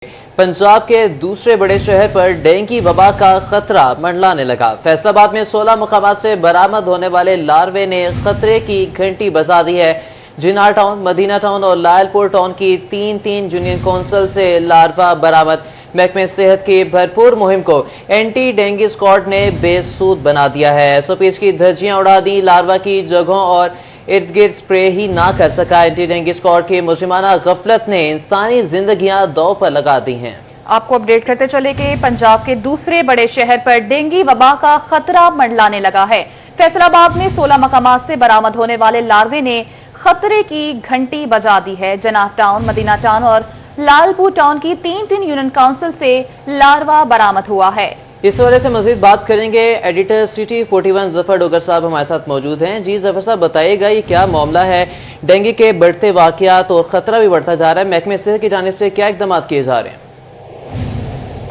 पंजाब के दूसरे बड़े शहर पर डेंगू वबा का खतरा मंडलाने लगा। फैसलाबाद में 16 मुकामात से बरामद होने वाले लार्वे ने खतरे की घंटी बजा दी है। जिनार टाउन, मदीना टाउन और लायलपुर टाउन की तीन यूनियन काउंसिल से लार्वा बरामद। महकमे सेहत की भरपूर मुहिम को एंटी डेंगू स्क्वाड ने बेसूद बना दिया है। एसओपीज की धज्जियां उड़ा दी। लार्वा की जगहों और इर्द गिर्द स्प्रे ही ना कर सका। एंटी डेंगू स्क्वाड की मुजरिमाना गफलत ने इंसानी जिंदगियां दांव पर लगा दी हैं। आपको अपडेट करते चले कि पंजाब के दूसरे बड़े शहर पर डेंगू वबा का खतरा मंडलाने लगा है। फैसलाबाद में 16 मकामात से बरामद होने वाले लार्वे ने खतरे की घंटी बजा दी है। जनाब टाउन, मदीना टाउन और लालपुर टाउन की तीन यूनियन काउंसिल से लार्वा बरामद हुआ है। इस वजह से मजीद बात करेंगे। एडिटर सिटी 41 जफर डोगर साहब हमारे साथ मौजूद हैं। जी जफर साहब, बताइएगा ये क्या मामला है? डेंगू के बढ़ते वाकयात और खतरा भी बढ़ता जा रहा है, महकमे सेहत की जानिब से क्या इकदाम किए जा रहे हैं?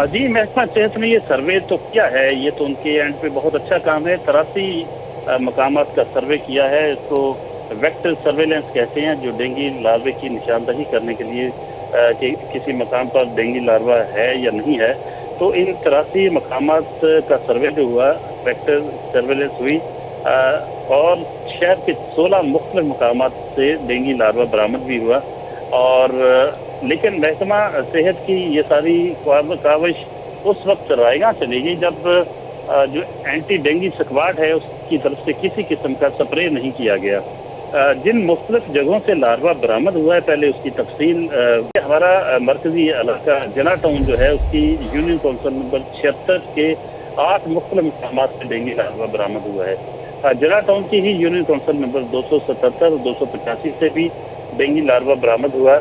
जी, महकमा सेहत ने ये सर्वे तो किया है, ये तो उनके एंड पे बहुत अच्छा काम है। 83 मकामात का सर्वे किया है। इसको वेक्टर सर्वेलेंस कहते हैं, जो डेंगू लार्वे की निशानदही करने के लिए कि किसी मकाम पर डेंगू लार्वा है या नहीं है। तो इन 83 मकामात का सर्वे जो हुआ, वेक्टर सर्वेलेंस हुई और शहर के 16 मुख्तलिफ मकामात से डेंगू लार्वा बरामद भी हुआ। और लेकिन महकमा सेहत की ये सारी काविश उस वक्त रायगा चलेगी जब जो एंटी डेंगू स्क्वाड है उसकी तरफ से किसी किस्म का स्प्रे नहीं किया गया। जिन मुख्तलिफ जगहों से लार्वा बरामद हुआ है, पहले उसकी तफसील। हमारा मरकजी इलाका जना टाउन जो है, उसकी यूनियन काउंसिल नंबर 76 के 8 मुख्तलिफ मकामात से डेंगू लार्वा बरामद हुआ है। जना टाउन की ही यूनियन काउंसिल नंबर 277 और 285 से भी डेंगू लार्वा बरामद हुआ।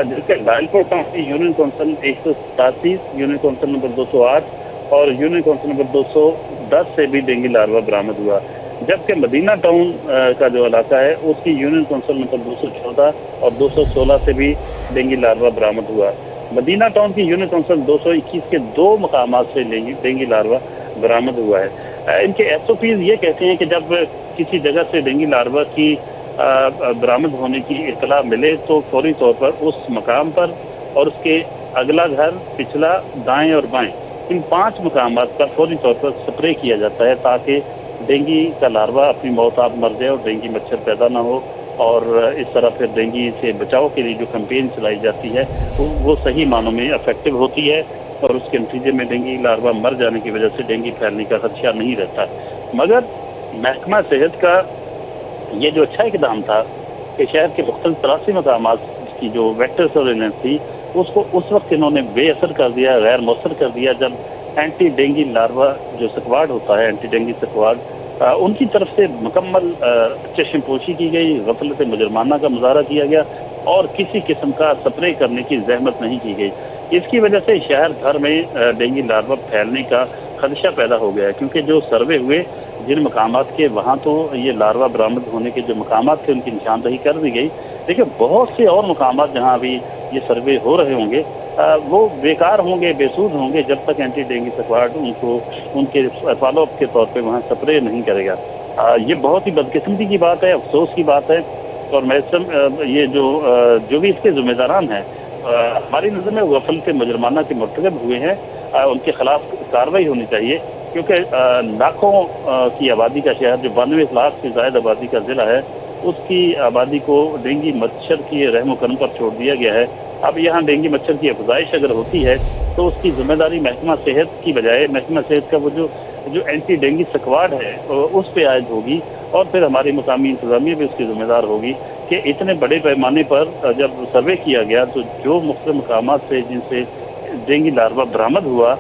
जबकि लायलपुर टाउन की union council 187, union council number 208 और यूनियन काउंसिल नंबर 210 से भी डेंगू लार्वा बरामद हुआ। जबकि मदीना टाउन का जो इलाका है, उसकी यूनियन काउंसिल नंबर 214 और 216 से भी डेंगू लार्वा बरामद हुआ। मदीना टाउन की यूनियन काउंसिल 221 के 2 मकामात से डेंगू लार्वा बरामद हुआ है। इनके एसओपीज ये कहते हैं कि जब किसी जगह से डेंगू लार्वा की बरामद होने की इत्तला मिले तो फौरी तौर पर उस मकाम पर और उसके अगला घर, पिछला, दाएं और बाएं, इन 5 मकामात पर फौरी तौर पर स्प्रे किया जाता है ताकि डेंगू का लार्वा अपनी मौत आप मर जाए और डेंगू मच्छर पैदा ना हो। और इस तरह फिर डेंगू से बचाव के लिए जो कैंपेन चलाई जाती है वो सही मानों में इफेक्टिव होती है और उसके नतीजे में डेंगू लार्वा मर जाने की वजह से डेंगू फैलने का खदशा नहीं रहता। मगर महकमा सेहत का ये जो अच्छा इकदाम था कि शहर के मुख्तलिफ 83 मकामात की जो वेक्टर सर्वेलेंस थी उसको उस वक्त इन्होंने बेअसर कर दिया, गैर मौसर कर दिया, जब एंटी डेंगू लार्वा जो स्क्वाड होता है, एंटी डेंगू स्क्वाड, उनकी तरफ से मुकम्मल चश्मपोशी की गई, गफलत मुजरमाना का मुजाहरा किया गया और किसी किस्म का स्प्रे करने की जहमत नहीं की गई। इसकी वजह से शहर भर में डेंगू लार्वा फैलने का खदशा पैदा हो गया है, क्योंकि जो सर्वे हुए जिन मकामात के, वहाँ तो ये लार्वा बरामद होने के जो मकामात थे उनकी निशानदही कर दी गई। देखिए, बहुत से और मकामात जहाँ अभी ये सर्वे हो रहे होंगे वो बेकार होंगे, बेसूद होंगे जब तक एंटी डेंगू स्क्वाड उनको उनके फॉलोअप के तौर पे वहाँ स्प्रे नहीं करेगा। ये बहुत ही बदकिस्मती की बात है, अफसोस की बात है। और मैं ये जो भी इसके जिम्मेदारान हैं, हमारी नज़र में गफलत मुजरमाना के मुर्तकब हुए हैं, उनके खिलाफ कार्रवाई होनी चाहिए। क्योंकि लाखों की आबादी का शहर, जो 92 लाख से ज़ायद आबादी का ज़िला है, उसकी आबादी को डेंगू मच्छर की रहमो करम पर छोड़ दिया गया है। अब यहाँ डेंगू मच्छर की अफजाइश अगर होती है तो उसकी जिम्मेदारी महकमा सेहत की बजाय महकमा सेहत का वो जो एंटी डेंगू स्क्वाड है उस पर आयद होगी। और फिर हमारी मकामी इंतजामिया भी उसकी जिम्मेदार होगी कि इतने बड़े पैमाने पर जब सर्वे किया गया तो जो मुख्तलिफ मकामात से जिनसे डेंगू लार्वा बरामद हुआ,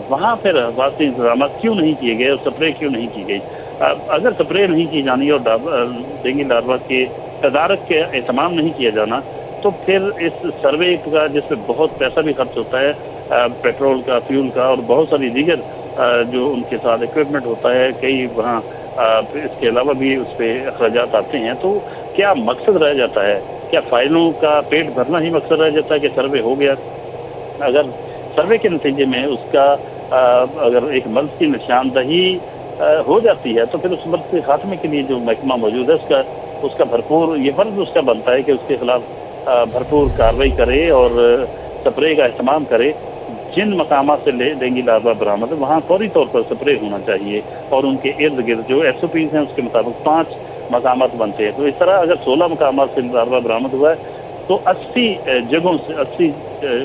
वहाँ फिर वास्ते इंतजाम क्यों नहीं किए गए और स्प्रे क्यों नहीं की गई? अगर स्प्रे नहीं की जानी और डेंगू लार्वा के तदारक के एहतमाम नहीं किया जाना तो फिर इस सर्वे का, जिसमें बहुत पैसा भी खर्च होता है, पेट्रोल का, फ्यूल का और बहुत सारी दीगर जो उनके साथ इक्विपमेंट होता है, कई वहाँ इसके अलावा भी उस पर अखराजात आते हैं, तो क्या मकसद रह जाता है? क्या फाइलों का पेट भरना ही मकसद रह जाता है कि सर्वे हो गया? अगर सर्वे के नतीजे में उसका अगर एक मर्ज की निशानदही हो जाती है तो फिर उस मर्ज के खात्मे के लिए जो महकमा मौजूद है उसका भरपूर ये फर्ज उसका बनता है कि उसके खिलाफ भरपूर कार्रवाई करे और स्प्रे का इस्तेमाल करे। जिन मकामात से डेंगू लार्वा बरामद है वहाँ फौरी तौर पर स्प्रे होना चाहिए और उनके इर्द गिर्द जो SOPs हैं उसके मुताबिक 5 मकामात बनते हैं। तो इस तरह अगर 16 मकामात से लार्वा बरामद हुआ है तो 80 जगहों से 80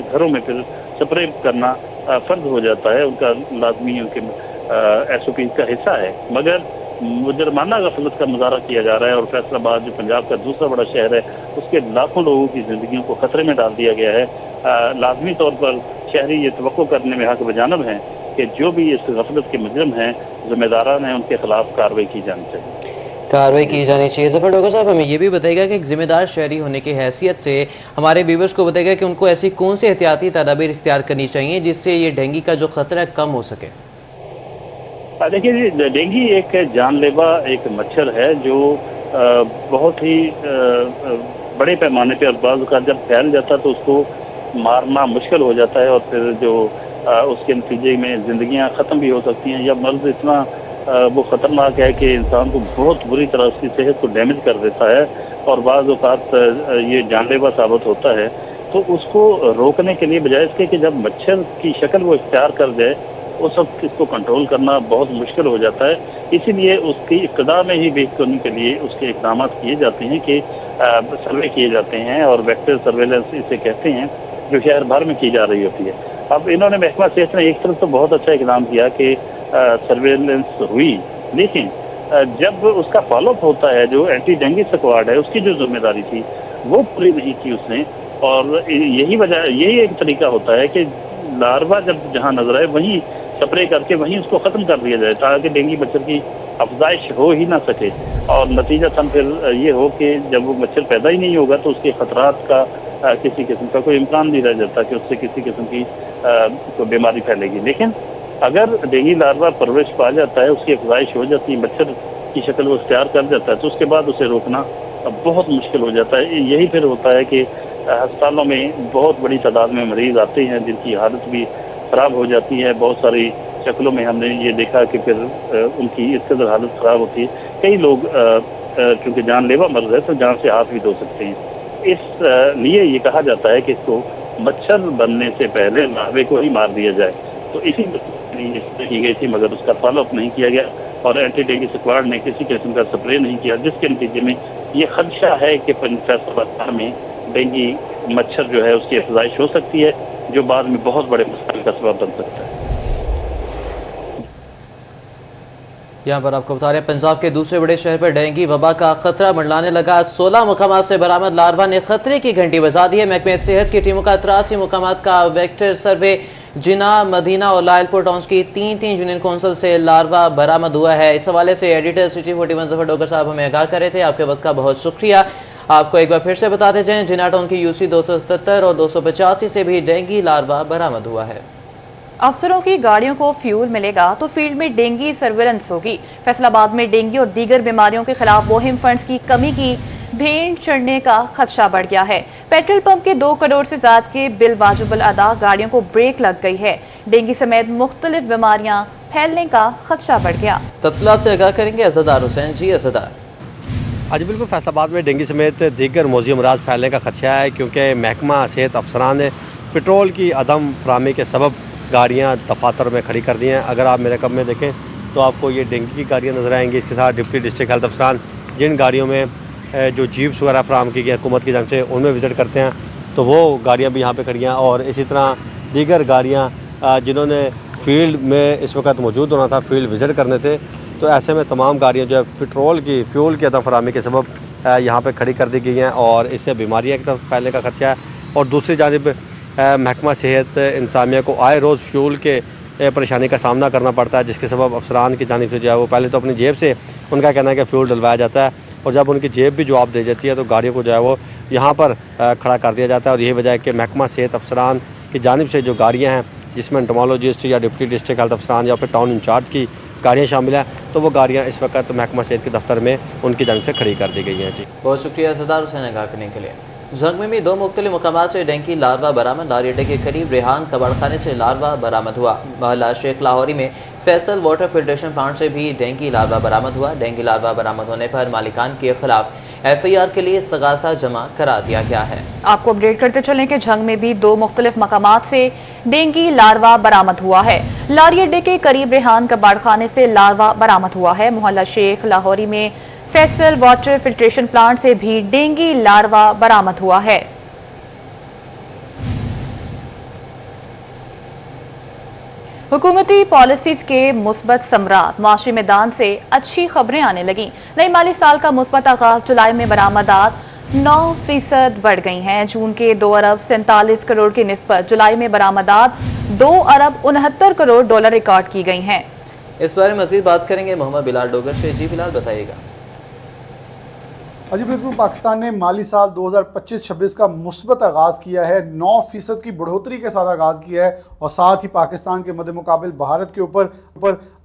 घरों में फिर स्प्रे करना फर्ज हो जाता है, उनका लाजमी उनके SOP का हिस्सा है। मगर मुजरमाना गफलत का मुजाहरा किया जा रहा है और फैसलाबाद जो पंजाब का दूसरा बड़ा शहर है उसके लाखों लोगों की जिंदगियों को खतरे में डाल दिया गया है। लाजमी तौर पर शहरी ये तवक्को करने में हक बजानब हैं कि जो भी इस गफलत के मुजरिम हैं, जिम्मेदारान हैं, उनके खिलाफ कार्रवाई की जानी चाहिए। कार्रवाई की जानी चाहिए। जफर डॉक्टर साहब हमें ये भी बताइएगा कि एक जिम्मेदार शहरी होने की हैसियत से हमारे व्यूअर्स को बताइएगा कि उनको ऐसी कौन सी एहतियाती तदाबीर इख्तियार करनी चाहिए जिससे ये डेंगू का जो खतरा है कम हो सके। देखिए जी, डेंगू एक जानलेवा एक मच्छर है जो बहुत ही बड़े पैमाने पर बाज़ का जब फैल जाता है तो उसको मारना मुश्किल हो जाता है और फिर जो उसके नतीजे में ज़िंदगियां ख़त्म भी हो सकती हैं। या मर्ज़ इतना वो ख़तरनाक है कि इंसान को बहुत बुरी तरह उसकी सेहत को डैमेज कर देता है और बाज़ औक़ात ये जानलेवा साबित होता है। तो उसको रोकने के लिए बजाय इसके कि जब मच्छर की शक्ल वो इख्तियार कर जाए उस वक्त इसको कंट्रोल करना बहुत मुश्किल हो जाता है। इसीलिए उसकी इब्तिदा में ही बेहतर करने के लिए उसके इक़दाम किए जाते हैं कि सर्वे किए जाते हैं और वेक्टर सर्वेलेंस इसे कहते हैं, जो शहर भर में की जा रही होती है। अब इन्होंने महकमा सेहत ने एक तरफ तो बहुत अच्छा इक़दाम किया कि सर्वेलेंस हुई, लेकिन जब उसका फॉलोअप होता है जो एंटी डेंगू स्क्वाड है उसकी जो जिम्मेदारी थी वो पूरी नहीं की उसने। और यही एक तरीका होता है कि लार्वा जब जहाँ नजर आए वहीं स्प्रे करके वहीं उसको ख़त्म कर दिया जाए ताकि डेंगू मच्छर की अफजाइश हो ही ना सके और नतीजतन फिर ये हो कि जब वो मच्छर पैदा ही नहीं होगा तो उसके ख़तरात का किसी किस्म का कोई इम्कान नहीं रह जाता कि उससे किसी किस्म की कोई बीमारी फैलेगी। लेकिन अगर डेंगू लार्वा परवरिश पा जाता है, उसकी अफजाइश हो जाती है, मच्छर की शक्ल वो इख्तियार कर जाता है तो उसके बाद उसे रोकना बहुत मुश्किल हो जाता है। यही फिर होता है कि अस्पतालों में बहुत बड़ी तादाद में मरीज़ आते हैं जिनकी हालत भी ख़राब हो जाती है। बहुत सारी शक्लों में हमने ये देखा कि फिर उनकी इस कदर हालत ख़राब होती है। कई लोग क्योंकि जानलेवा मर्ज़ है तो जान से हाथ भी धो सकते हैं। इस लिए ये कहा जाता है कि इसको मच्छर बनने से पहले लार्वे को ही मार दिया जाए। तो इसी की गई थी मगर उसका फॉलोअप नहीं किया गया और एंटी डेंगू स्क्वाड ने किसी किस्म का स्प्रे नहीं किया, जिसके नतीजे में ये खदशा है कि फैसलाबाद में डेंगू मच्छर जो है उसकी अफजाइश हो सकती है जो बाद में बहुत बड़े मसले का सबब बन सकता है। यहाँ पर आपको बता रहे हैं पंजाब के दूसरे बड़े शहर पर डेंगू वबा का खतरा मंडलाने लगा। 16 मकामात से बरामद लार्वा ने खतरे की घंटी बजा दी है। महकमे सेहत की टीमों का 83 मकामात का वेक्टर सर्वे जिना, मदीना और लायलपुर टाउन्स की 3 यूनियन काउंसिल से लार्वा बरामद हुआ है। इस हवाले से एडिटर सिटी 41 जफर डॉक्टर साहब हमें आगाह कर रहे थे। आपके वक्त का बहुत शुक्रिया। आपको एक बार फिर से बताते जाएं, जिना टाउन की UC 277 और 285 से भी डेंगू लार्वा बरामद हुआ है। अफसरों की गाड़ियों को फ्यूल मिलेगा तो फील्ड में डेंगू सर्वेलेंस होगी। फैसलाबाद में डेंगू और दीगर बीमारियों के खिलाफ मुहिम फंड्स की कमी की भेंट चढ़ने का खदशा बढ़ गया है। पेट्रोल पंप के 2 करोड़ से ज्यादा के बिल वाजिबुल अदा, गाड़ियों को ब्रेक लग गई है। डेंगू समेत मुख्तलिफ बीमारियां फैलने का खदशा बढ़ गया। तफसीलात से आगाह करेंगे असदार हुसैन। जी असदार। आज बिल्कुल फैसलाबाद में डेंगू समेत दीगर मौजी अमराज फैलने का खदशा है क्योंकि महकमा सेहत अफसरान ने पेट्रोल की अदम फराहमी के सबब गाड़ियाँ दफातर में खड़ी कर दी हैं। अगर आप मेरे कब में देखें तो आपको ये डेंगू की गाड़ियाँ नजर आएंगी। इसके साथ डिप्टी डिस्ट्रिक्ट हेल्थ अफसरान जिन गाड़ियों में जो जीप्स वगैरह फराहम की गई हुकूमत की जानिब से उनमें विज़िट करते हैं तो वो गाड़ियाँ भी यहाँ पे खड़ी हैं और इसी तरह दीगर गाड़ियाँ जिन्होंने फील्ड में इस वक्त मौजूद होना था, फील्ड विज़िट करने थे, तो ऐसे में तमाम गाड़ियाँ जो है फ्यूल की अदम फराहमी के सबब यहाँ पे खड़ी कर दी गई हैं और इससे बीमारियाँ की तरफ फैलने का खदशा है। और दूसरी जानिब महकमा सेहत इंसामिया को आए रोज़ फ्यूल के परेशानी का सामना करना पड़ता है, जिसके सबब अफसरान की जानिब से जो है वो पहले तो अपनी जेब से उनका कहना है कि फ्यूल डलवाया जाता है और जब उनकी जेब भी जवाब दे जाती है तो गाड़ियों को जो है वो यहाँ पर खड़ा कर दिया जाता है। और यही वजह है कि महकमा सेहत अफसरान की जानिब से जो गाड़ियाँ हैं जिसमें एंटोमोलॉजिस्ट या डिप्टी डिस्ट्रिक्ट हेल्थ अफसरान या फिर टाउन इंचार्ज की गाड़ियाँ शामिल हैं, तो वो गाड़ियाँ इस वक्त महकमा सेहत के दफ्तर में उनकी जानिब से खड़ी कर दी गई हैं। जी बहुत शुक्रिया असदार हुसैन आगाह करने के लिए। जंग में भी 2 मुख्तलिफ मकामात से डेंगू लार्वा बरामद। लारी अड्डे के करीब रेहान कबाड़खाने से लार्वा बरामद हुआ। मोहल्ला शेख लाहौरी में फैसल वाटर फिल्ट्रेशन प्लांट से भी डेंगू लार्वा बरामद हुआ। डेंगू लार्वा बरामद होने पर मालिकान के खिलाफ FIR के लिए इस्तगासा जमा करा दिया गया है। आपको अपडेट करते चलें कि झंग में भी 2 मुख्तलिफ मकामात से डेंगी लार्वा बरामद हुआ है। लारी अड्डे के करीब रेहान कबाड़खाने से लार्वा बरामद हुआ है। मोहल्ला शेख लाहौरी में फैसल वाटर फिल्ट्रेशन प्लांट से भी डेंगी लार्वा बरामद हुआ है। हुकूमती पॉलिसीज के मुस्बत समरात, माशी मैदान से अच्छी खबरें आने लगी। नई माली साल का मुस्बत आगाज, जुलाई में बरामदात 9% बढ़ गई हैं। जून के 2 अरब 47 करोड़ की निस्बत जुलाई में बरामदात 2 अरब 69 करोड़ डॉलर रिकॉर्ड की गई हैं। इस बारे में मजीद बात करेंगे मोहम्मद बिलाल डोगर से। जी बिलाल, बताइएगा। अजी बिल्कुल, पाकिस्तान ने माली साल 2025-26 का मुस्बत आगाज किया है। 9% की बढ़ोतरी के साथ आगाज किया है और साथ ही पाकिस्तान के मद्दे मुकाबिल भारत के ऊपर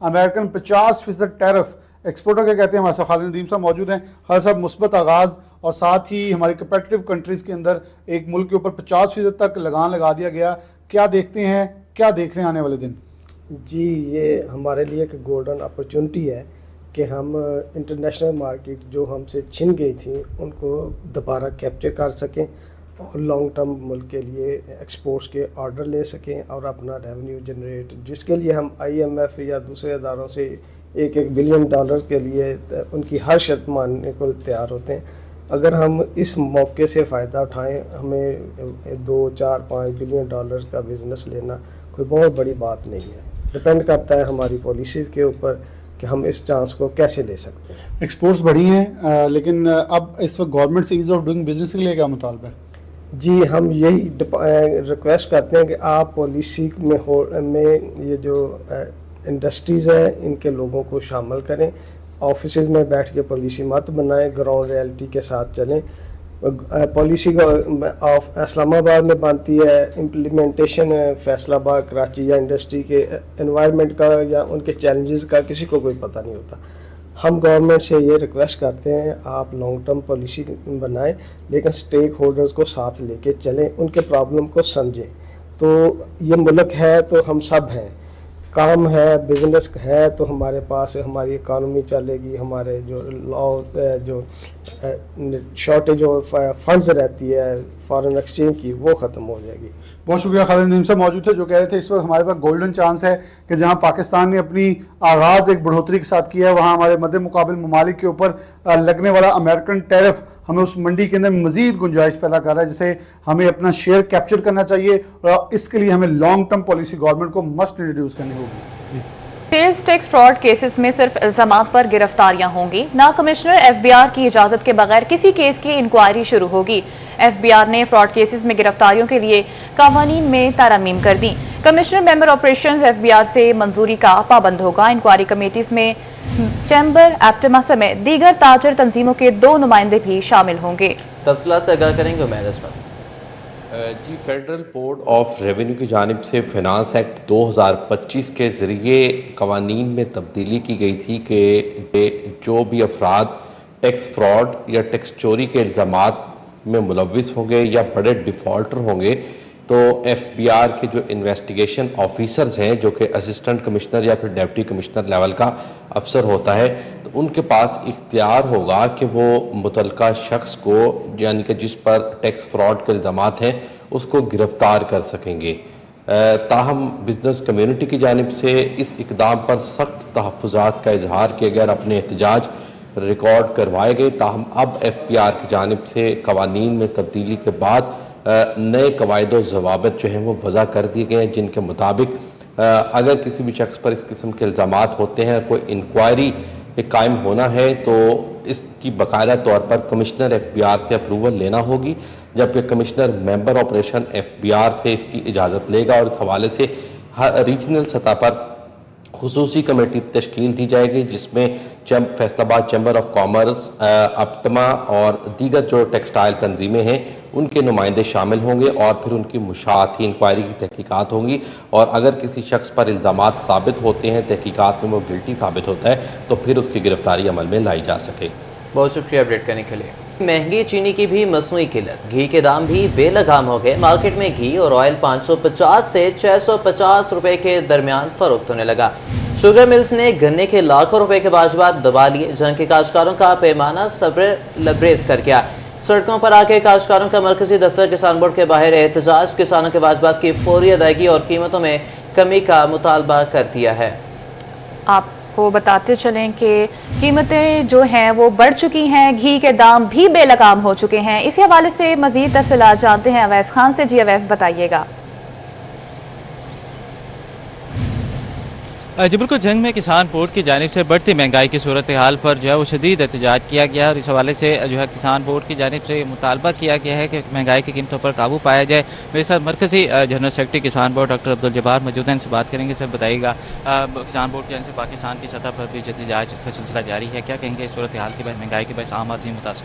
अमेरिकन 50% टैरिफ एक्सपोर्टर के कहते हैं। हमारे साथ खालिद नदीम साहब मौजूद हैं। खालिद साहब, मुस्बत आगाज और साथ ही हमारी कंपेटिटिव कंट्रीज के अंदर एक मुल्क के ऊपर 50% तक लगान लगा दिया गया। क्या देखते हैं, क्या देख रहे हैं आने वाले दिन? जी, ये हमारे लिए एक गोल्डन अपॉर्चुनिटी है कि हम इंटरनेशनल मार्केट जो हमसे छिन गई थी उनको दोबारा कैप्चर कर सकें और लॉन्ग टर्म मुल्क के लिए एक्सपोर्ट्स के ऑर्डर ले सकें और अपना रेवेन्यू जनरेट, जिसके लिए हम IMF या दूसरे इदारों से $1 बिलियन के लिए उनकी हर शर्त मानने को तैयार होते हैं। अगर हम इस मौके से फ़ायदा उठाएं, हमें 2, 4, $5 बिलियन का बिज़नेस लेना कोई बहुत बड़ी बात नहीं है। डिपेंड करता है हमारी पॉलिसीज़ के ऊपर कि हम इस चांस को कैसे ले सकते हैं। एक्सपोर्ट्स बढ़ी हैं, लेकिन अब इस वक्त गवर्नमेंट से ईज ऑफ डूइंग बिजनेस के लिए क्या मुतालबा है? जी, हम यही रिक्वेस्ट करते हैं कि आप पॉलिसी में ये जो इंडस्ट्रीज़ हैं इनके लोगों को शामिल करें। ऑफिसेज में बैठ के पॉलिसी मत बनाएं, ग्राउंड रियलिटी के साथ चलें। पॉलिसी ऑफ इस्लामाबाद में बनती है, इम्प्लीमेंटेशन फैसलाबाद, कराची या इंडस्ट्री के एनवायरनमेंट का या उनके चैलेंजेस का किसी को कोई पता नहीं होता। हम गवर्नमेंट से ये रिक्वेस्ट करते हैं, आप लॉन्ग टर्म पॉलिसी बनाएं लेकिन स्टेक होल्डर्स को साथ लेके चलें, उनके प्रॉब्लम को समझें। तो ये मुल्क है तो हम सब हैं, काम है, बिजनेस है तो हमारे पास हमारी इकानमी चलेगी। हमारे जो लॉ जो शॉर्टेज ऑफ फंड्स रहती है फॉरेन एक्सचेंज की, वो ख़त्म हो जाएगी। बहुत शुक्रिया। खालिद नदीम साहब मौजूद थे जो कह रहे थे इस वक्त हमारे पास गोल्डन चांस है कि जहां पाकिस्तान ने अपनी आगाज एक बढ़ोतरी के साथ किया है, वहां हमारे मद्दे मुकाबिल ममालिक के ऊपर लगने वाला अमेरिकन टैरिफ हमें उस मंडी के अंदर मजीद गुंजाइश पैदा कर रहा है, जिसे हमें अपना शेयर कैप्चर करना चाहिए और इसके लिए हमें लॉन्ग टर्म पॉलिसी गवर्नमेंट को मस्ट इंट्रोड्यूस करनी होगी। सेल्स टैक्स फ्रॉड केसेस में सिर्फ इल्जामात पर गिरफ्तारियां होंगी, ना कमिश्नर FBR की इजाजत के बगैर किसी केस की इंक्वायरी शुरू होगी। FBR ने फ्रॉड केसेस में गिरफ्तारियों के लिए कानून में तरमीम कर दी। कमिश्नर मेंबर ऑपरेशंस FBR से मंजूरी का पाबंद होगा। इंक्वायरी कमेटीज में चैम्बर, एप्टिमा समेत दीगर ताजर तंजीमों के 2 नुमाइंदे भी शामिल होंगे। तफसीलात से आगाह करेंगे मैनेजमेंट। जी, फेडरल बोर्ड ऑफ रेवेन्यू की जानिब से फाइनेंस एक्ट 2025 के ज़रिए कवानीन में तब्दीली की गई थी कि जो भी अफराद टैक्स फ्रॉड या टैक्स चोरी के इल्ज़ामात में मुलव्विस होंगे या बड़े डिफ़ॉल्टर होंगे तो FBR के जो इन्वेस्टिगेशन ऑफिसर्स हैं, जो कि असिस्टेंट कमिश्नर या फिर डिप्टी कमिश्नर लेवल का अफसर होता है, तो उनके पास इख्तियार होगा कि वो मुतलका शख्स को, यानी कि जिस पर टैक्स फ्रॉड के इल्ज़ामात हैं, उसको गिरफ्तार कर सकेंगे। ताहम बिजनेस कम्युनिटी की जानिब से इस इकदाम पर सख्त तहफ़्फ़ुज़ात का इजहार किया गया और अपने एहतजाज रिकॉर्ड करवाए गए। ताहम अब FBR की जानिब से कवानीन में तब्दीली के बाद नए कवायद व ज़वाबित जो हैं वो वज़ा कर दिए गए हैं, जिनके मुताबिक अगर किसी भी शख्स पर इस किस्म के इल्ज़ामात होते हैं, कोई इंक्वायरी कायम होना है तो इसकी बाकायदा तौर पर कमिश्नर FBR से अप्रूवल लेना होगी, जबकि कमिश्नर मेंबर ऑपरेशन FBR से इसकी इजाज़त लेगा और इस हवाले से हर रीजनल सतह पर खुसूसी कमेटी तश्कील दी जाएगी, जिसमें फैसलाबाद चैम्बर ऑफ कॉमर्स, अप्टमा और दीगर जो टेक्सटाइल तंजीमें हैं उनके नुमाइंदे शामिल होंगे और फिर उनकी मुशाहती इंक्वायरी की तहकीकात होंगी और अगर किसी शख्स पर इल्ज़ामात साबित होते हैं, तहकीकात में वो गिल्टी साबित होता है, तो फिर उसकी गिरफ्तारी अमल में लाई जा सके। बहुत शुक्रिया अपडेट करने के लिए। महंगी चीनी की भी मसनूई किल्लत, घी के दाम भी बेलगाम हो गए। मार्केट में घी और ऑयल 550 से 650 रुपए के दरमियान फरोख्त होने लगा। शुगर मिल्स ने गन्ने के लाखों रुपए के वाजबात दबा लिए, जहां के काश्तकारों का पैमाना सब्र लबरेज कर गया। सड़कों पर आके काश्तकारों का मरकजी दफ्तर किसान बोर्ड के बाहर एहतजाज, किसानों के वाजबात की फौरी अदायगी और कीमतों में कमी का मुतालबा कर दिया है। आपको बताते चलें कि कीमतें जो हैं वो बढ़ चुकी हैं, घी के दाम भी बेलगाम हो चुके हैं। इसी हवाले से मजीद तफसीलात जानते हैं अवैस खान से। जी अवैस, बताइएगा। जी बिल्कुल, जंग में किसान बोर्ड की जानिब से बढ़ती महंगाई की सूरत हाल पर जो है वो शदीद एहतजाज किया गया और इस हवाले से जो है किसान बोर्ड की जानिब से मुतालबा किया गया है कि महंगाई की कीमतों पर काबू पाया जाए। मेरे साथ मरकजी जनरल सेक्रेटरी किसान बोर्ड डॉक्टर अब्दुल जब्बार मौजूद हैं, इनसे बात करेंगे। सर बताइएगा, किसान बोर्ड की जानिब से पाकिस्तान की सतह पर भी एहतजाज का सिलसिला जारी है, क्या कहेंगे इस सूरत हाल की महंगाई के बायस आम आदमी मुतासर?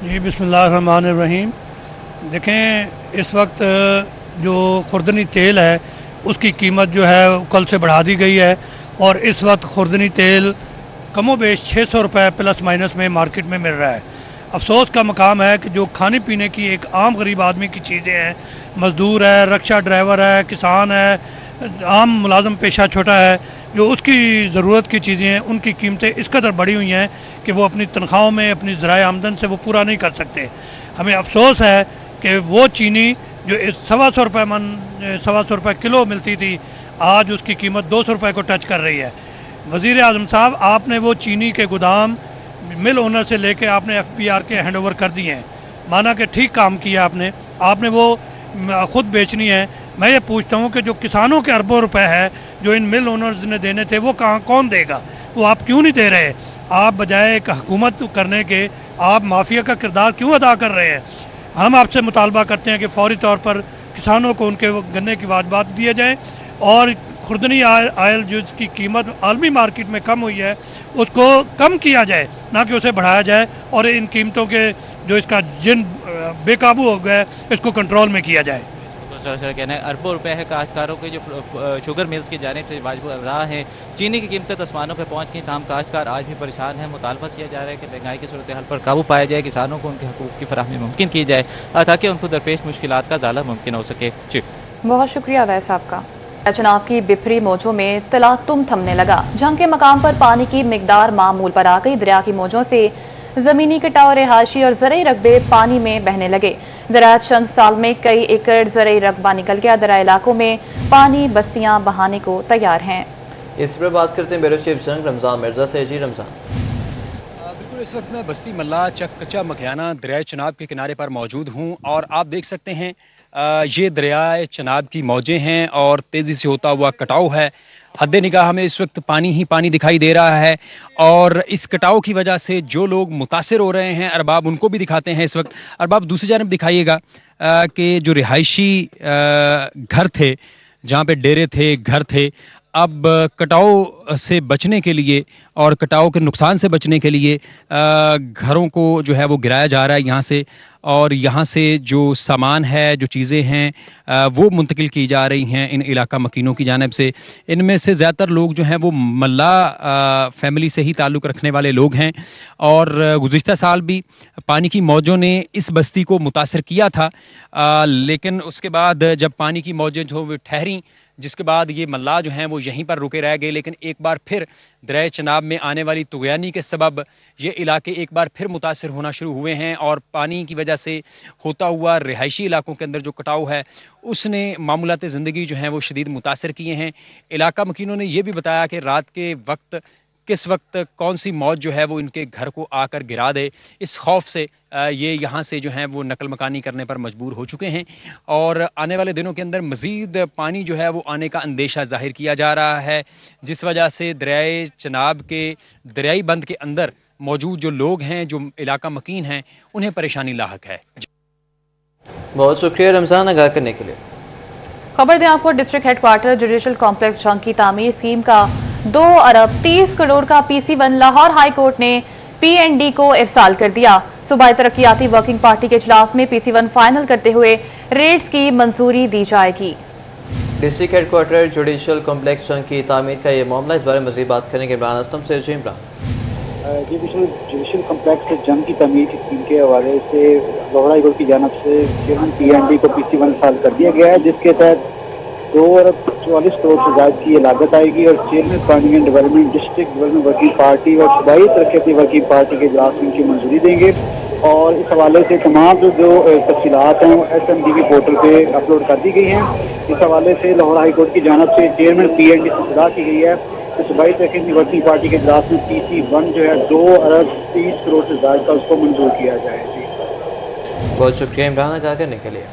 जी बिस्मिल्लाहिर्रहमानिर्रहीम। देखें, इस वक्त जो खुर्दनी तेल है उसकी कीमत जो है कल से बढ़ा दी गई है और इस वक्त खुर्दनी तेल कमोबेश 600 रुपये प्लस माइनस में मार्केट में मिल रहा है। अफसोस का मकाम है कि जो खाने पीने की एक आम गरीब आदमी की चीज़ें हैं, मजदूर है, रक्षा ड्राइवर है, किसान है, आम मुलाजम पेशा छोटा है, जो उसकी ज़रूरत की चीज़ें हैं, उनकी कीमतें इस कदर बढ़ी हुई हैं कि वो अपनी तनख्वाहों में, अपनी ज़राए आमदन से वो पूरा नहीं कर सकते। हमें अफसोस है कि वो चीनी जो 125 रुपये मन 125 रुपये किलो मिलती थी, आज उसकी कीमत 200 रुपये को टच कर रही है। वज़ीर आज़म साहब, आपने वो चीनी के गोदाम मिल ओनर से लेके आपने FPR के हैंड ओवर कर दिए हैं, माना कि ठीक काम किया आपने वो खुद बेचनी है। मैं ये पूछता हूँ कि जो किसानों के अरबों रुपए है जो इन मिल ओनर्स ने देने थे, वो कौन देगा? वो आप क्यों नहीं दे रहे? आप बजाय एक हुकूमत करने के आप माफिया का किरदार क्यों अदा कर रहे हैं? हम आपसे मुतालबा करते हैं कि फौरी तौर पर किसानों को उनके गन्ने की वाजबात दिए जाएँ और खुर्दनी आयल जो इसकी कीमत आलमी मार्केट में कम हुई है उसको कम किया जाए, ना कि उसे बढ़ाया जाए, और इन कीमतों के जो इसका जिन बेकाबू हो गया इसको कंट्रोल में किया जाए। सर कहना है अरबों रुपए है काश्तकारों के जो शुगर मिल्स की जानिब से वाजिब रहा है। चीनी की कीमतें आसमानों पर पहुंच गई, तमाम काश्तकार आज भी परेशान है। मुतालबा किया जा रहा है कि महंगाई की सूरत हाल पर काबू पाया जाए, किसानों को उनके हकूक़ की फराहमी मुमकिन की जाए ताकि उनको दरपेश मुश्किलात का ज़ाला मुमकिन हो सके। जी बहुत शुक्रिया वैस आपका। चनाब की बिफरी मौजों में तलातुम थमने लगा। जंग के मकाम पर पानी की मिकदार मामूल पर आ गई। दरिया की मौजों से जमीनी कटाव, रिहायशी और ज़रई रकबे पानी में बहने लगे। ज़राअत चंद साल में कई एकड़ ज़रई रकबा निकल गया। दरिया इलाकों में पानी बस्तियां बहाने को तैयार हैं। इस पर बात करते हैं ब्यूरो चीफ जंग रमजान मिर्जा से। जी रमजान। बिल्कुल, इस वक्त मैं बस्ती मल्ला कच्चा मखियाना दरिया चनाब के किनारे पर मौजूद हूं और आप देख सकते हैं ये दरिया चनाब की मौजें हैं और तेज़ी से होता हुआ कटाव है। हद निगाह हमें इस वक्त पानी ही पानी दिखाई दे रहा है और इस कटाव की वजह से जो लोग मुतासिर हो रहे हैं, अरबाब उनको भी दिखाते हैं इस वक्त। अरबाब, दूसरी जानब दिखाइएगा कि जो रिहायशी घर थे, जहाँ पे डेरे थे, घर थे, अब कटाव से बचने के लिए और कटाव के नुकसान से बचने के लिए घरों को जो है वो गिराया जा रहा है यहाँ से, और यहाँ से जो सामान है, जो चीज़ें हैं वो मुंतकिल की जा रही हैं इन इलाका मकीनों की जानिब से। इनमें से ज़्यादातर लोग जो हैं वो मल्ला फैमिली से ही ताल्लुक़ रखने वाले लोग हैं और गुज़िश्ता साल भी पानी की मौजों ने इस बस्ती को मुतासर किया था, लेकिन उसके बाद जब पानी की मौजें जो वो ठहरी, जिसके बाद ये मल्ला जो हैं वो यहीं पर रुके रह गए। लेकिन एक बार फिर दरिया चनाब में आने वाली तुग़यानी के सबब ये इलाके एक बार फिर मुतासिर होना शुरू हुए हैं और पानी की वजह से होता हुआ रिहायशी इलाकों के अंदर जो कटाव है उसने मामूलात ज़िंदगी जो हैं वो शदीद मुतासिर किए हैं। इलाका मकीनों ने यह भी बताया कि रात के वक्त किस वक्त कौन सी मौत जो है वो इनके घर को आकर गिरा दे, इस खौफ से ये यहाँ से जो हैं वो नकल मकानी करने पर मजबूर हो चुके हैं और आने वाले दिनों के अंदर मज़ीद पानी जो है वो आने का अंदेशा जाहिर किया जा रहा है, जिस वजह से दरियाए चनाब के दरियाई बंद के अंदर मौजूद जो लोग हैं, जो इलाका मकीन हैं, उन्हें परेशानी लाहक है। बहुत शुक्रिया रमजान आगाह करने के लिए। खबर दें आपको, डिस्ट्रिक्ट हेडक्वार्टर जुडिशल कॉम्प्लेक्स जंग की तामीर स्कीम का 2 अरब 30 करोड़ का PC1 लाहौर हाई कोर्ट ने PND को इरसाल कर दिया। सूबाई तरक्याती वर्किंग पार्टी के इजलास में PC1 फाइनल करते हुए रेट्स की मंजूरी दी जाएगी। डिस्ट्रिक्ट हेडक्वार्टर जुडिशल कॉम्प्लेक्स जंग की तामीर का ये मामला, इस बारे में मजीद बात करेंगे इमरान असलम से। जी इमरान। जुडिशल कम्प्लेक्स जंग की तमीर की स्कीम के हवाले से लाहौर हाई कोर्ट की जानब से चेयरमैन PND को PC1 साल कर दिया गया है, जिसके तहत 2 अरब 44 करोड़ से ज़्यादा की ये लागत आएगी और chairman planning and development, district development working party और सूबाई तरक्याती वर्किंग पार्टी के इजलास में इनकी मंजूरी देंगे। और इस हवाले से तमाम जो तफसीलात हैं वो SMDB पोर्टल पे अपलोड कर दी गई हैं। इस हवाले से लाहौर हाई कोर्ट की जानब से चेयरमैन PND से सलाह की गई है तो सूबाई तरक्याती वर्किंग पार्टी के इजलास में PC1 जो है 2 अरब 30 करोड़ से ज़्यादा का उसको मंजूर किया जाए। जी बहुत शुक्रिया इमरान आगाह करने के लिए।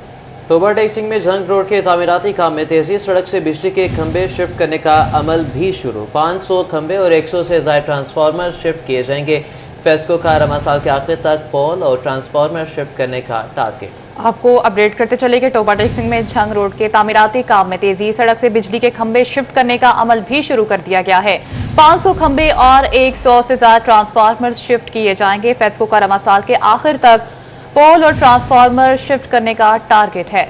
तोबा टेक्सिंग में झंग रोड के तामीराती काम में तेजी, सड़क से बिजली के खंभे शिफ्ट करने का अमल भी शुरू। 500 खंभे और 100 से ज्यादा ट्रांसफार्मर शिफ्ट किए जाएंगे। फेस्को का रमा साल के आखिर तक पोल और ट्रांसफार्मर शिफ्ट करने का टारगेट। आपको अपडेट करते चले कि टोबा टेक्सिंग में झंग रोड के तामीराती काम में तेजी, सड़क से बिजली के खंभे शिफ्ट करने का अमल भी शुरू कर दिया गया है। 500 खंभे और 100 से ज्यादा ट्रांसफार्मर शिफ्ट किए जाएंगे। फेस्को का रमा साल के आखिर तक पोल और ट्रांसफार्मर शिफ्ट करने का टारगेट है।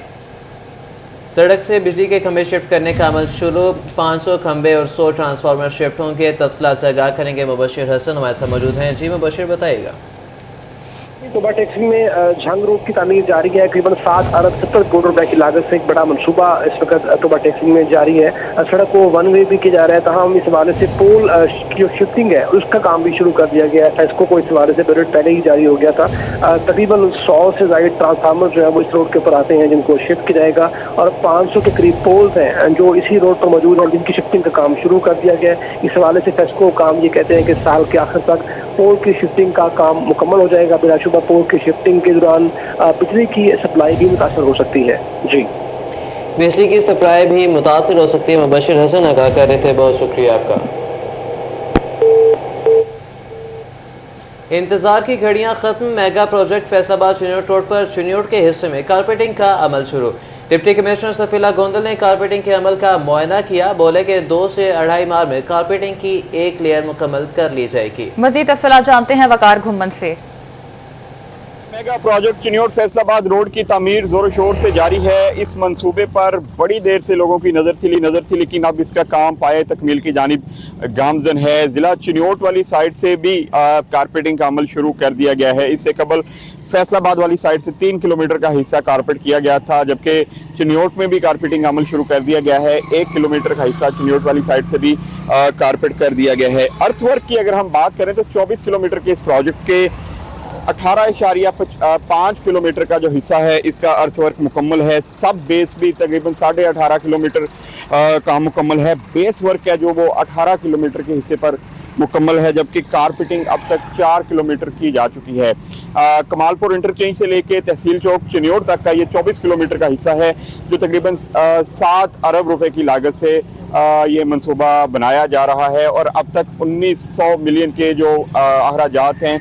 सड़क से बिजली के खंभे शिफ्ट करने का अमल शुरू, 500 खंभे और 100 ट्रांसफार्मर शिफ्ट होंगे। तफसीलात से आगाह करेंगे मुबशिर हसन, हमारे साथ मौजूद हैं। जी मुबशिर, बताइएगा। तोबा टेक्सिंग में झंग रोड की तामीर जारी है। करीबन 7 अरब 70 करोड़ रुपए की लागत से एक बड़ा मनसूबा इस वक्त तोबा टेक्सिंग में जारी है। सड़क को 1 वे भी किया जा रहा है, तमाम इस हवाले से पोल की जो शिफ्टिंग है उसका काम भी शुरू कर दिया गया है। फेस्को को इस हवाले से बजट पहले ही जारी हो गया था। तकरीबन 100 से ज्यादा ट्रांसफार्मर जो है वो इस रोड के ऊपर आते हैं जिनको शिफ्ट किया जाएगा और 500 के करीब पोल्स हैं जो इसी रोड पर मौजूद हैं जिनकी शिफ्टिंग का काम शुरू कर दिया गया है। इस हवाले से फेस्को काम ये कहते हैं कि साल के आखिर तक पोल की शिफ्टिंग का काम मुकम्मल हो जाएगा। बिलाशुबा पोल की शिफ्टिंग के दौरान बिजली की सप्लाई भी मुतासर हो सकती है। जी बिजली की सप्लाई भी मुतासर हो सकती है। मुबशिर हसन आगाह कर रहे थे, बहुत शुक्रिया आपका। इंतजार की घड़ियां खत्म, mega project Faisalabad Chiniot road पर चिन्योट के हिस्से में कारपेटिंग का अमल शुरू। डिप्टी कमिश्नर सफीला गोंदल ने कारपेटिंग के अमल का मुआयना किया, बोले कि 2 से 2.5 माह में कारपेटिंग की एक लेयर मुकम्मल कर ली जाएगी। मजीद तफसीलात जानते हैं वकार घुम्मन से। Mega project Chiniot Faisalabad road की तामीर जोर शोर से जारी है। इस मंसूबे पर बड़ी देर से लोगों की नजर थी लेकिन अब इसका काम पाए तकमील की जानिब गामजन है। जिला चिन्योट वाली साइड से भी कारपेटिंग का अमल शुरू कर दिया गया है। इससे कबल फैसलाबाद वाली साइड से 3 किलोमीटर का हिस्सा कारपेट किया गया था, जबकि चिन्योट में भी कारपेटिंग का अमल शुरू कर दिया गया है। 1 किलोमीटर का हिस्सा चिन्योट वाली साइड से भी कारपेट कर दिया गया है। अर्थवर्क की अगर हम बात करें तो 24 किलोमीटर के इस प्रोजेक्ट के 18.5 किलोमीटर का जो हिस्सा है इसका अर्थवर्क मुकम्मल है। सब बेस भी तकरीबन 18.5 किलोमीटर का मुकम्मल है। बेस वर्क है जो वो 18 किलोमीटर के हिस्से पर मुकम्मल है, जबकि कारपेटिंग अब तक 4 किलोमीटर की जा चुकी है। कमालपुर इंटरचेंज से लेके तहसील चौक चिन्योट तक का ये 24 किलोमीटर का हिस्सा है जो तकरीबन 7 अरब रुपए की लागत से ये मंसूबा बनाया जा रहा है और अब तक 1900 मिलियन के जो अखराजात हैं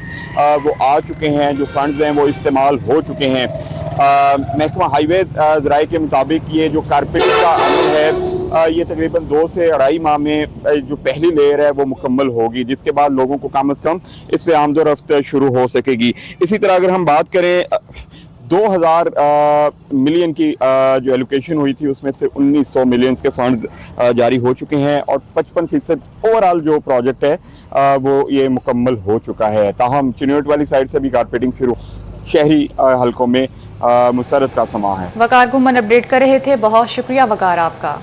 वो आ चुके हैं, जो फंड्स हैं वो इस्तेमाल हो चुके हैं। महकमा हाईवे ज़राए के मुताबिक ये जो कारपेटिंग का अमल है ये तकरीबन 2 से 2.5 माह में जो पहली लेयर है वो मुकम्मल होगी, जिसके बाद लोगों को कम से कम इस पे आमदोरफ्त शुरू हो सकेगी। इसी तरह अगर हम बात करें 2000 मिलियन की जो एलोकेशन हुई थी उसमें से 1900 मिलियन के फंड्स जारी हो चुके हैं और 55% ओवरऑल जो प्रोजेक्ट है वो ये मुकम्मल हो चुका है। ताहम चिन्योट वाली साइड से भी कारपेटिंग शुरू, शहरी हलकों में मुसरत का समा है। वकार घुम्मन अपडेट कर रहे थे, बहुत शुक्रिया वकार आपका।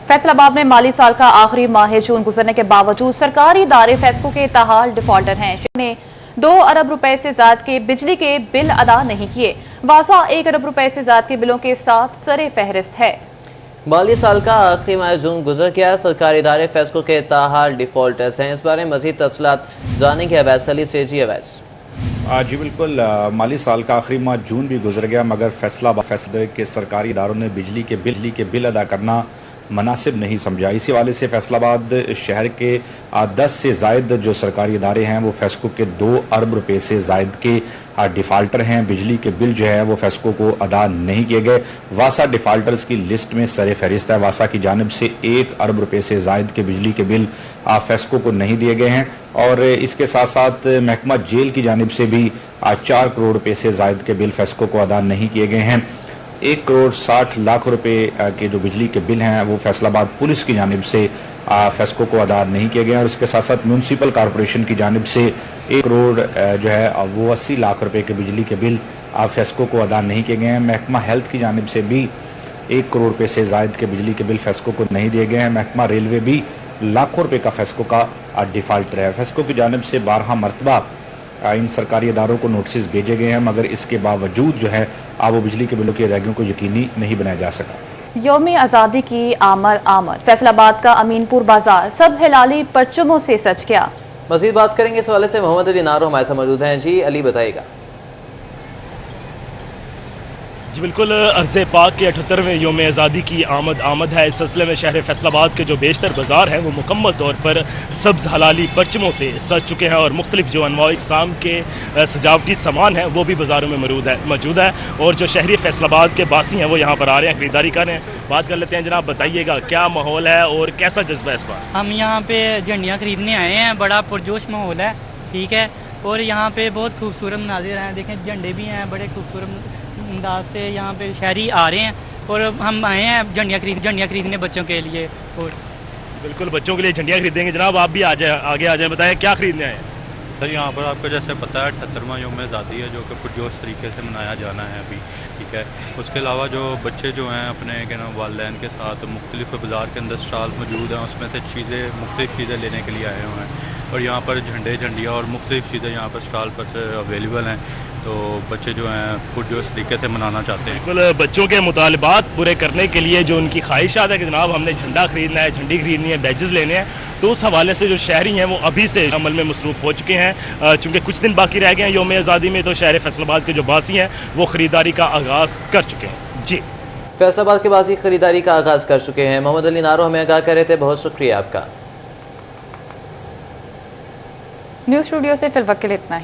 फैसलाबाद में माली साल का आखिरी माह जून गुजरने के बावजूद सरकारी इदारे फेस्को के ताहाल डिफॉल्टर हैं। शहर ने 2 अरब रुपए से ज्यादा के बिजली के बिल अदा नहीं किए। वासा 1 अरब रुपए से ज्यादा के बिलों के साथ सरे फहरिस्त है। माली साल का आखिरी माह जून गुजर गया, सरकारी इदारे फेस्को के ताहाल डिफॉल्टर्स हैं। इस बारे में मजीद तफसीलात जानेंगे अवैस अली से। जी अवैस। जी बिल्कुल, माली साल का आखिरी माह जून भी गुजर गया मगर फैसलाबाद के सरकारी इदारों ने बिजली के बिल अदा करना मुनासिब नहीं समझा। इसी वाले से फैसलाबाद शहर के 10 से जायद जो सरकारी इदारे हैं वो फेस्को के 2 अरब रुपए से जायद के डिफाल्टर हैं। बिजली के बिल जो है वो फेस्को को अदा नहीं किए गए। वासा डिफाल्टर्स की लिस्ट में सरे फहरिस्त है। वासा की जानिब से 1 अरब रुपए से जायद के बिजली के बिल फेस्को को नहीं दिए गए हैं और इसके साथ साथ महकमा जेल की जानिब से भी 4 करोड़ रुपए से जायद के बिल फेस्को को अदा नहीं किए गए हैं। 1 करोड़ 60 लाख रुपए के जो बिजली के बिल हैं वो फैसलाबाद पुलिस की जानिब से फेस्को को अदा नहीं किए गए हैं, और इसके साथ साथ म्यूनसिपल कॉरपोरेशन की जानिब से 1 करोड़ जो है वो 80 लाख रुपए के बिजली के बिल फेस्को को अदा नहीं किए गए हैं। महकमा हेल्थ की जानिब से भी 1 करोड़ रुपए से जायद के बिजली के बिल फेस्को को नहीं दिए गए हैं। महकमा रेलवे भी लाखों रुपए का फेस्को का डिफाल्टर है। फेस्को की जानिब से 12 मरतबा इन सरकारी इदारों को नोटिस भेजे गए हैं, मगर इसके बावजूद जो है वो बिजली के बिलों की अदायगियों को यकीनी नहीं बनाया जा सका। यौम आज़ादी की आमद फैसलाबाद का अमीनपुर बाजार सब हिलाली परचमों से सज गया। मजीद बात करेंगे इस हवाले से मोहम्मद अली नारो हमारे साथ मौजूद हैं। जी अली बताइएगा। जी बिल्कुल, अर्ज़े पाक के 78वें यौम आज़ादी की आमद है। इस सिलसिले में शहर फैसलाबाद के जो बेशतर बाजार हैं वो मुकम्मल तौर पर सब्ज़ हलाली परचमों से सज चुके हैं, और मुख्तलिफ जो अनवाए इक़साम के सजावटी सामान हैं वो भी बाज़ारों में मौजूद है। और जो शहरी फैसलाबाद के बासी हैं वो यहाँ पर आ रहे हैं, खरीदारी कर रहे हैं। बात कर लेते हैं। जनाब बताइएगा क्या माहौल है और कैसा जज्बा है इस बार? हम यहाँ पे झंडियाँ खरीदने आए हैं, बड़ा पुरजोश माहौल है, ठीक है। और यहाँ पे बहुत खूबसूरत मनाजिर हैं, देखें झंडे भी हैं, बड़े खूबसूरत अंदाज से यहाँ पे शहरी आ रहे हैं, और हम आए हैं झंडियाँ खरीदने बच्चों के लिए। और बिल्कुल बच्चों के लिए झंडियाँ खरीदेंगे। जनाब आप भी आगे आ जाए, बताएं क्या खरीदने आए हैं? सर यहाँ पर आपको जैसे पता है 78वां यौम आज़ादी है जो कि पुरजोश तरीके से मनाया जाना है अभी, ठीक है। उसके अलावा जो बच्चे जो हैं अपने क्या नाम वालिदैन के साथ मुख्तलिफ बाज़ार के अंदर स्टॉल मौजूद हैं, उसमें से मुख्तलिफ चीज़ें लेने के लिए आए हुए हैं, और यहाँ पर झंडियाँ और मुख्तलिफ चीज़ें यहाँ पर स्टॉल पर अवेलेबल हैं। तो बच्चे जो हैं पुरजोश तरीके से मनाना चाहते हैं। बिल्कुल बच्चों के मुतालबात पूरे करने के लिए जो उनकी ख्वाहिशात है कि जनाब हमने झंडा खरीदना है, झंडी खरीदनी है, बैजेस लेने हैं, तो उस हवाले से जो शहरी हैं वो अभी से अमल में मसरूफ़ हो चुके हैं। चूँकि कुछ दिन बाकी रह गए हैं यौम आज़ादी में, तो शहर फैसलाबाद के जो बासी हैं वो खरीदारी का आगाज़ कर चुके हैं। जी फैसलाबाद के बासी खरीदारी का आगाज़ कर चुके हैं। मोहम्मद अली नारो हमें आगाह कर रहे थे, बहुत शुक्रिया आपका। न्यूज़ स्टूडियो से फिल वक्त के लिए इतना ही।